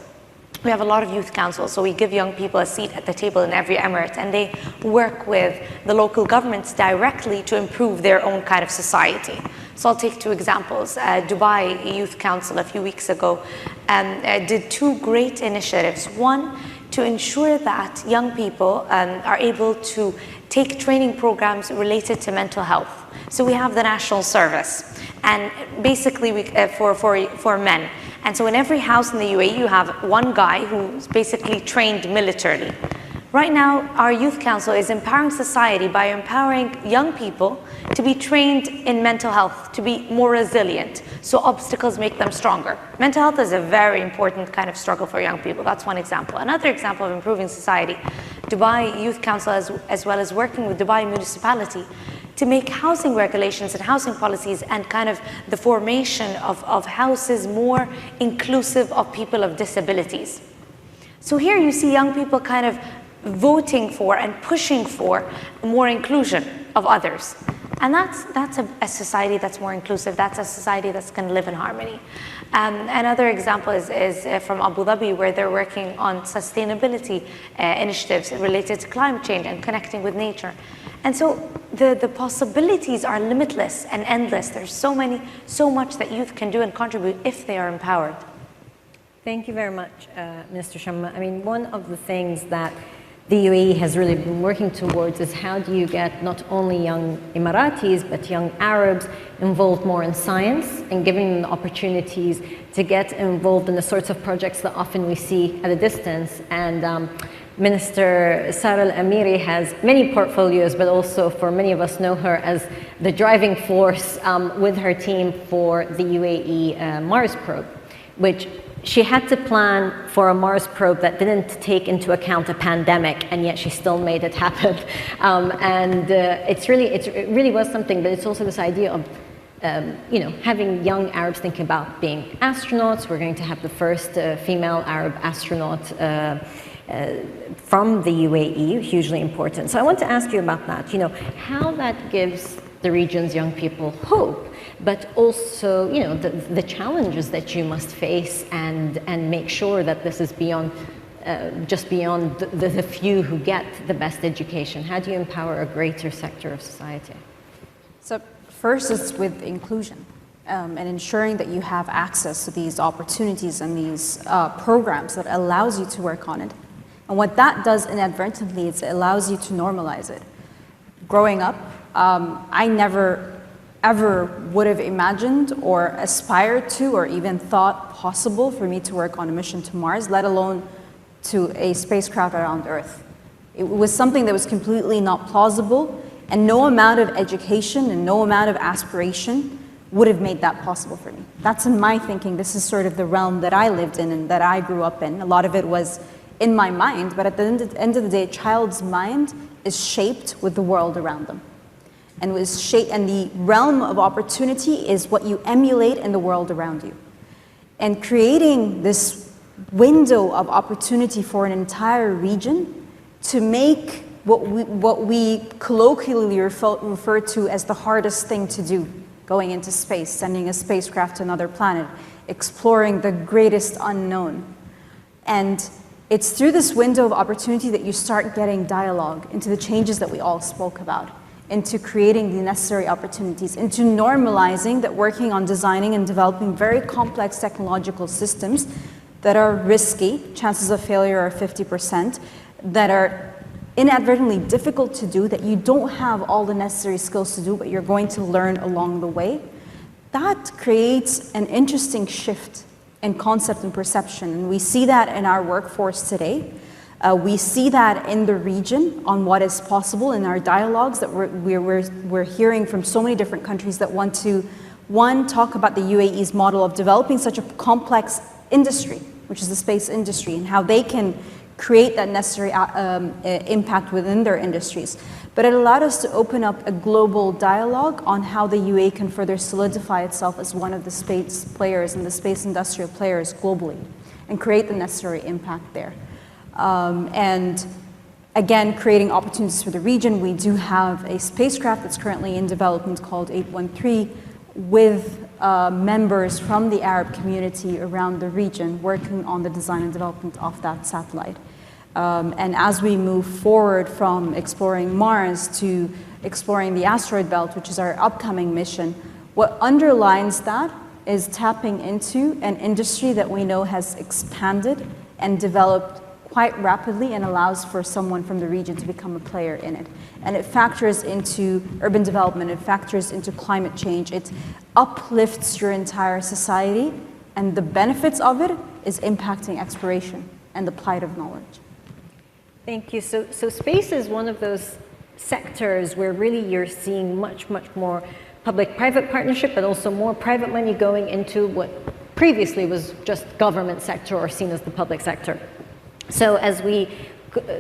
we have a lot of youth councils, so we give young people a seat at the table in every emirate, and they work with the local governments directly to improve their own kind of society. So I'll take two examples. Dubai Youth Council a few weeks ago did two great initiatives. One, to ensure that young people are able to take training programs related to mental health. So we have the national service, and basically for men. And so in every house in the UAE, you have one guy who's basically trained militarily. Right now, our youth council is empowering society by empowering young people to be trained in mental health, to be more resilient, so obstacles make them stronger. Mental health is a very important kind of struggle for young people. That's one example. Another example of improving society, Dubai Youth Council, as well as working with Dubai municipality to make housing regulations and housing policies and kind of the formation of houses more inclusive of people of disabilities. So here you see young people kind of voting for and pushing for more inclusion of others. And that's a society that's more inclusive. That's a society that's going to live in harmony. Another example is from Abu Dhabi, where they're working on sustainability initiatives related to climate change and connecting with nature. And so the possibilities are limitless and endless. There's so much that youth can do and contribute if they are empowered. Thank you very much, Mr. Shamma. I mean, one of the things that the UAE has really been working towards is how do you get not only young Emiratis, but young Arabs involved more in science and giving them the opportunities to get involved in the sorts of projects that often we see at a distance. And Minister Sara Al-Amiri has many portfolios, but also for many of us know her as the driving force with her team for the UAE Mars probe, which she had to plan for a Mars probe that didn't take into account a pandemic, and yet she still made it happen. It really was something, but it's also this idea of having young Arabs thinking about being astronauts. We're going to have the first female Arab astronaut from the UAE, hugely important. So I want to ask you about that, how that gives the region's young people hope, but also, the challenges that you must face and make sure that this is beyond, just beyond the few who get the best education. How do you empower a greater sector of society? So first is with inclusion and ensuring that you have access to these opportunities and these programs that allows you to work on it. And what that does inadvertently is it allows you to normalize it. Growing up, I never ever would have imagined or aspired to or even thought possible for me to work on a mission to Mars, let alone to a spacecraft around Earth. It was something that was completely not plausible, and no amount of education and no amount of aspiration would have made that possible for me. That's in my thinking. This is sort of the realm that I lived in and that I grew up in. A lot of it was in my mind, but at the end of the day, a child's mind is shaped with the world around them. And the realm of opportunity is what you emulate in the world around you. And creating this window of opportunity for an entire region to make what we colloquially refer to as the hardest thing to do, going into space, sending a spacecraft to another planet, exploring the greatest unknown. And it's through this window of opportunity that you start getting dialogue into the changes that we all spoke about, into creating the necessary opportunities, into normalizing that working on designing and developing very complex technological systems that are risky, chances of failure are 50%, that are inadvertently difficult to do, that you don't have all the necessary skills to do, but you're going to learn along the way. That creates an interesting shift in concept and perception. And we see that in our workforce today. We see that in the region on what is possible in our dialogues that we're hearing from so many different countries that want to, one, talk about the UAE's model of developing such a complex industry, which is the space industry, and how they can create that necessary impact within their industries. But it allowed us to open up a global dialogue on how the UAE can further solidify itself as one of the space players and the space industrial players globally, and create the necessary impact there. And again, creating opportunities for the region. We do have a spacecraft that's currently in development called 813 with members from the Arab community around the region working on the design and development of that satellite. And as we move forward from exploring Mars to exploring the asteroid belt, which is our upcoming mission, what underlines that is tapping into an industry that we know has expanded and developed quite rapidly and allows for someone from the region to become a player in it. And it factors into urban development, it factors into climate change, it uplifts your entire society, and the benefits of it is impacting exploration and the plight of knowledge. Thank you. So space is one of those sectors where really you're seeing much, much more public-private partnership, but also more private money going into what previously was just government sector or seen as the public sector. So as we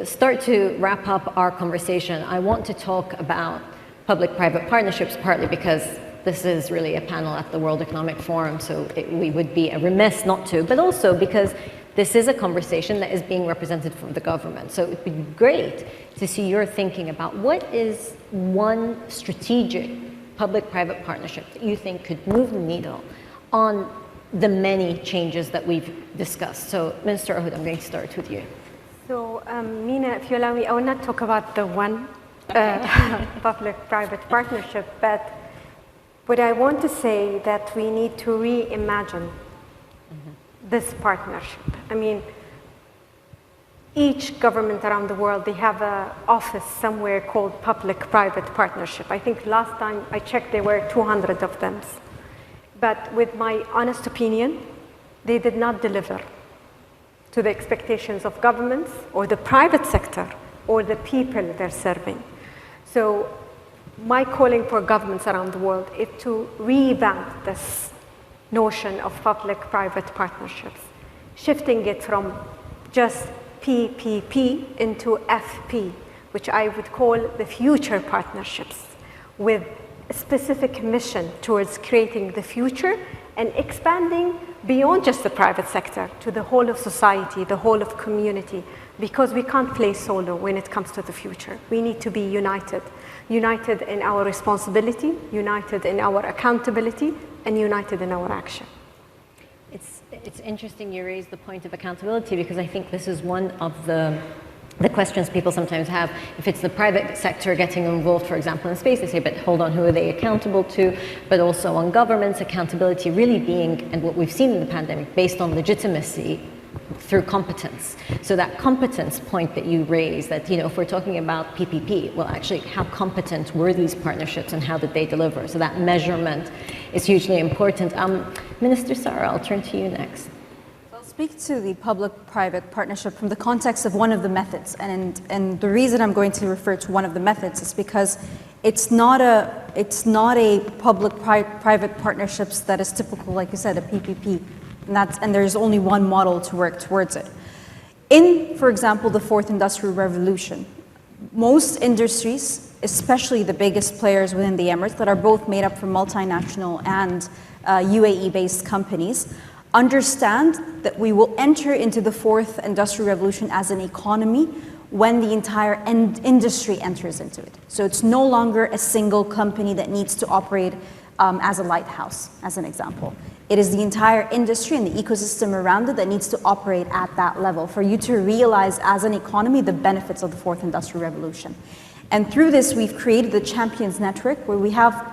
start to wrap up our conversation, I want to talk about public-private partnerships, partly because this is really a panel at the World Economic Forum, so we would be remiss not to, but also because this is a conversation that is being represented from the government. So it'd be great to see your thinking about what is one strategic public-private partnership that you think could move the needle on the many changes that we've discussed. So Minister Ahoud, I'm going to start with you. So Mina, if you allow me, I will not talk about the one public-private partnership, but what I want to say that we need to reimagine this partnership. I mean, each government around the world, they have an office somewhere called public-private partnership. I think last time I checked, there were 200 of them. But with my honest opinion, they did not deliver to the expectations of governments or the private sector or the people they're serving. So my calling for governments around the world is to revamp this notion of public-private partnerships, shifting it from just PPP into FP, which I would call the future partnerships, with a specific mission towards creating the future and expanding beyond just the private sector to the whole of society, the whole of community, because we can't play solo when it comes to the future. We need to be united, united in our responsibility, united in our accountability, and united in our action. It's interesting you raise the point of accountability, because I think this is one of the questions people sometimes have. If it's the private sector getting involved, for example, in space, they say, but hold on, who are they accountable to? But also on governments, accountability really being, and what we've seen in the pandemic, based on legitimacy through competence. So that competence point that you raised, that, you know, if we're talking about PPP, well, actually, how competent were these partnerships and how did they deliver? So that measurement is hugely important. Minister Sarah, I'll turn to you next. I'll speak to the public-private partnership from the context of one of the methods. And the reason I'm going to refer to one of the methods is because it's not a public-private partnerships that is typical, like you said, a PPP. And there's only one model to work towards it. In, for example, the fourth industrial revolution, most industries, especially the biggest players within the Emirates that are both made up from multinational and UAE-based companies, understand that we will enter into the fourth industrial revolution as an economy when the entire industry enters into it. So it's no longer a single company that needs to operate as a lighthouse, as an example. It is the entire industry and the ecosystem around it that needs to operate at that level for you to realize as an economy the benefits of the fourth industrial revolution. And through this, we've created the Champions Network, where we have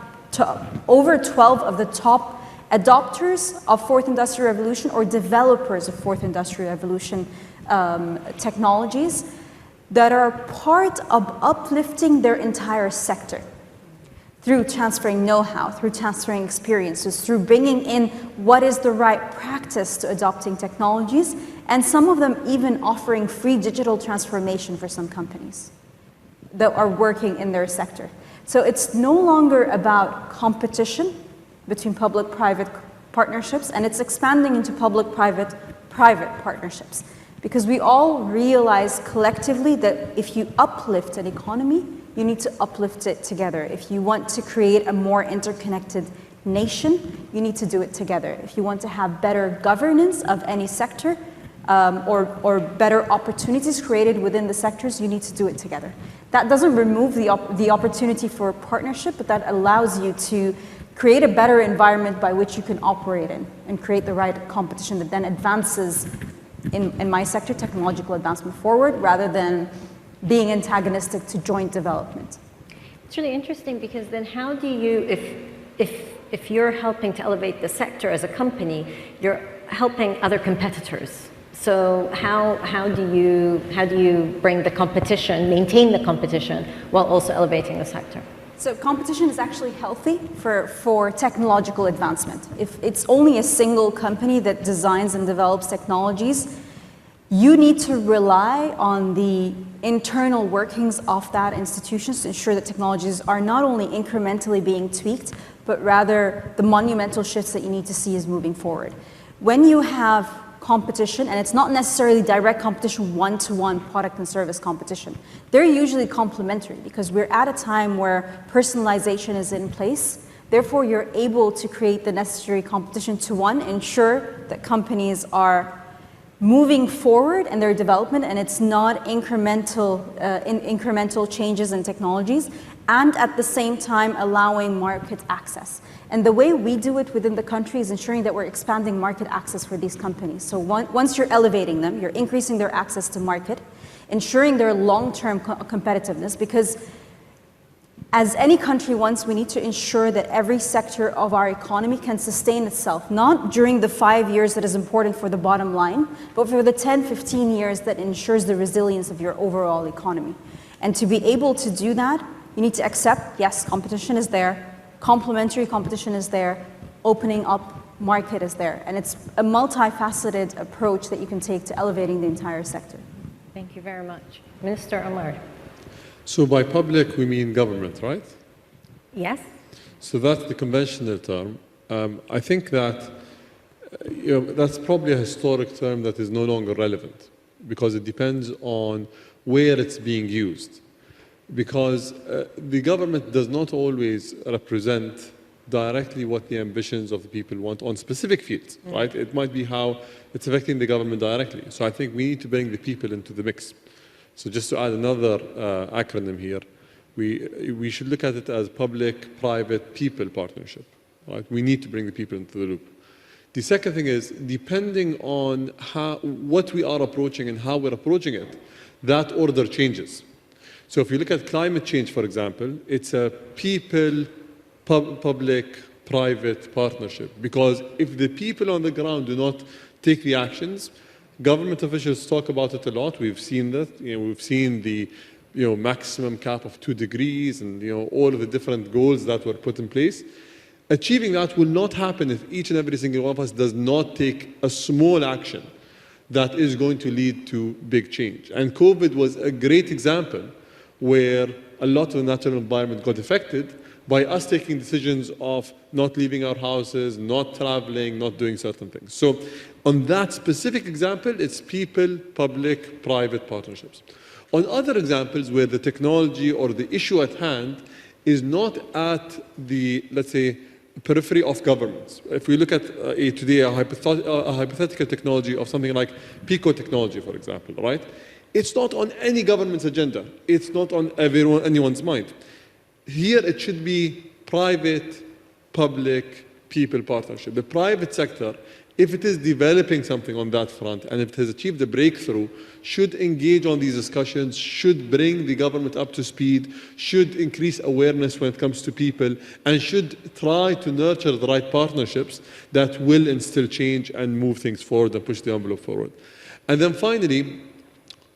over 12 of the top adopters of fourth industrial revolution or developers of fourth industrial revolution technologies that are part of uplifting their entire sector through transferring know-how, through transferring experiences, through bringing in what is the right practice to adopting technologies, and some of them even offering free digital transformation for some companies that are working in their sector. So it's no longer about competition between public-private partnerships, and it's expanding into public-private partnerships. Because we all realize collectively that if you uplift an economy, you need to uplift it together. If you want to create a more interconnected nation, you need to do it together. If you want to have better governance of any sector, or better opportunities created within the sectors, you need to do it together. That doesn't remove the opportunity for partnership, but that allows you to create a better environment by which you can operate in and create the right competition that then advances, in my sector, technological advancement forward, rather than being antagonistic to joint development. It's really interesting, because then how do you, if you're helping to elevate the sector as a company, you're helping other competitors. So how do you bring the competition, maintain the competition, while also elevating the sector? So competition is actually healthy for technological advancement. If it's only a single company that designs and develops technologies, you need to rely on the internal workings of that institution to ensure that technologies are not only incrementally being tweaked, but rather the monumental shifts that you need to see is moving forward. When you have competition, and it's not necessarily direct competition, one-to-one product and service competition, they're usually complementary, because we're at a time where personalization is in place. Therefore, you're able to create the necessary competition to, one, ensure that companies are moving forward in their development, and it's not incremental changes in technologies, and at the same time allowing market access. And the way we do it within the country is ensuring that we're expanding market access for these companies. So once you're elevating them, you're increasing their access to market, ensuring their long-term competitiveness, because as any country wants, we need to ensure that every sector of our economy can sustain itself, not during the 5 years that is important for the bottom line, but for the 10, 15 years that ensures the resilience of your overall economy. And to be able to do that, you need to accept, yes, competition is there, complementary competition is there, opening up market is there. And it's a multifaceted approach that you can take to elevating the entire sector. Thank you very much. Minister Omar. So by public, we mean government, right? Yes. So that's the conventional term. I think that that's probably a historic term that is no longer relevant, because it depends on where it's being used. Because the government does not always represent directly what the ambitions of the people want on specific fields, right? It might be how it's affecting the government directly. So I think we need to bring the people into the mix. So just to add another acronym here, we should look at it as public-private people partnership, right? We need to bring the people into the loop. The second thing is, depending on what we are approaching and how we're approaching it, that order changes. So if you look at climate change, for example, it's a public-private partnership, because if the people on the ground do not take the actions, government officials talk about it a lot. We've seen that. We've seen the maximum cap of 2 degrees and all of the different goals that were put in place. Achieving that will not happen if each and every single one of us does not take a small action that is going to lead to big change. And COVID was a great example where a lot of the natural environment got affected by us taking decisions of not leaving our houses, not traveling, not doing certain things. So on that specific example, it's people, public, private partnerships. On other examples where the technology or the issue at hand is not at the, let's say, periphery of governments. If we look at today a hypothetical technology of something like pico technology, for example, right? It's not on any government's agenda. It's not on anyone's mind. Here it should be private, public, people partnership. The private sector, if it is developing something on that front and if it has achieved a breakthrough, should engage on these discussions, should bring the government up to speed, should increase awareness when it comes to people, and should try to nurture the right partnerships that will instill change and move things forward and push the envelope forward. And then finally,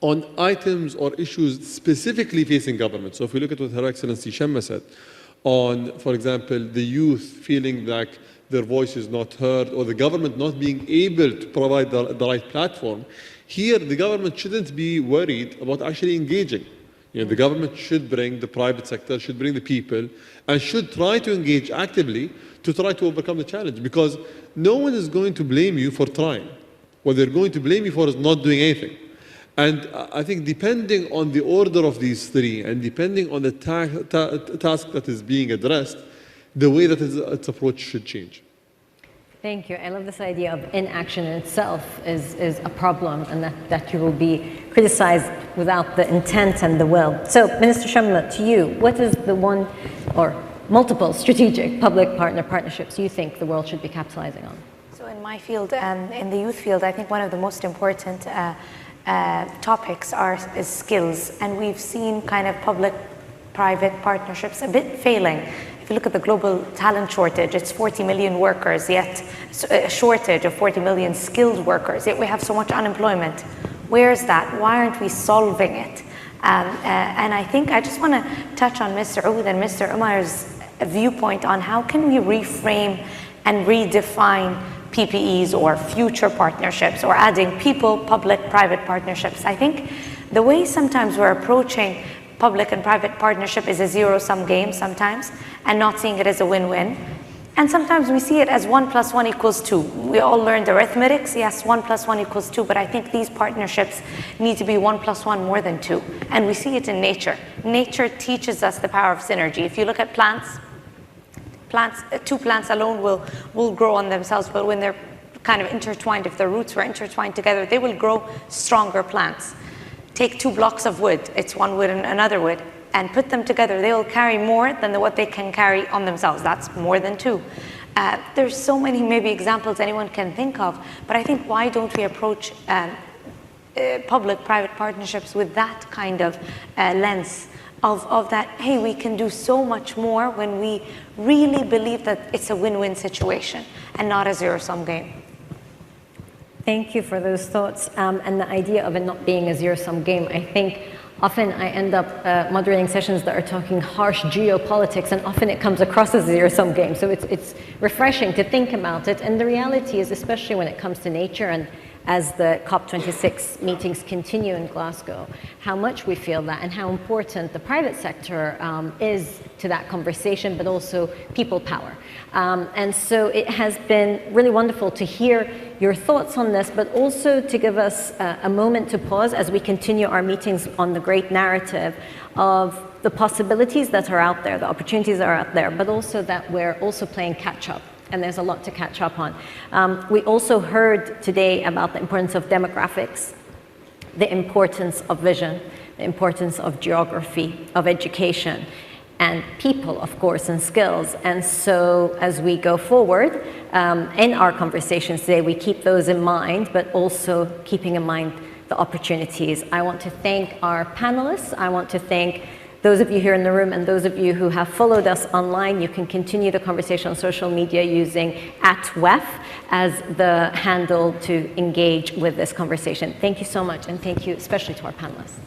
on items or issues specifically facing government. So if we look at what Her Excellency Shamma said on, for example, the youth feeling like their voice is not heard or the government not being able to provide the right platform, here the government shouldn't be worried about actually engaging. The government should bring the private sector, should bring the people, and should try to engage actively to try to overcome the challenge, because no one is going to blame you for trying. What they're going to blame you for is not doing anything. And I think depending on the order of these three and depending on the task that is being addressed, the way that its approach should change. Thank you. I love this idea of inaction in itself is a problem, and that you will be criticized without the intent and the will. So, Minister Shamla, to you, what is the one or multiple strategic public-partner partnerships you think the world should be capitalizing on? So in my field, in the youth field, I think one of the most important topics is skills, and we've seen kind of public-private partnerships a bit failing. If you look at the global talent shortage, it's 40 million workers, yet a shortage of 40 million skilled workers, yet we have so much unemployment. Where is that? Why aren't we solving it? And I think I just want to touch on Mr. Oud and Mr. Umar's viewpoint on how can we reframe and redefine PPEs or future partnerships or adding people, public-private partnerships. I think the way sometimes we're approaching public and private partnership is a zero-sum game sometimes, and not seeing it as a win-win. And sometimes we see it as 1 + 1 = 2. We all learned arithmetics, yes, 1 + 1 = 2, but I think these partnerships need to be 1 + 1 more than 2. And we see it in nature. Nature teaches us the power of synergy. If you look at plants, two plants alone will grow on themselves, but when they're kind of intertwined, if their roots were intertwined together, they will grow stronger plants. Take 2 blocks of wood, it's one wood and another wood, and put them together, they will carry more than what they can carry on themselves. That's more than 2. There's so many maybe examples anyone can think of, but I think why don't we approach public-private partnerships with that kind of lens of that, hey, we can do so much more when we really believe that it's a win-win situation and not a zero-sum game. Thank you for those thoughts. And the idea of it not being a zero-sum game, I think often I end up moderating sessions that are talking harsh geopolitics, and often it comes across as a zero-sum game. So it's refreshing to think about it. And the reality is, especially when it comes to nature and as the COP26 meetings continue in Glasgow, how much we feel that and how important the private sector is to that conversation, but also people power. And so it has been really wonderful to hear your thoughts on this, but also to give us a moment to pause as we continue our meetings on the great narrative of the possibilities that are out there, the opportunities that are out there, but also that we're also playing catch up. And there's a lot to catch up on. We also heard today about the importance of demographics, the importance of vision, the importance of geography, of education, and people, of course, and skills. And so as we go forward in our conversations today, we keep those in mind, but also keeping in mind the opportunities. I want to thank our panelists. I want to thank those of you here in the room and those of you who have followed us online. You can continue the conversation on social media using @WEF as the handle to engage with this conversation. Thank you so much, and thank you especially to our panelists.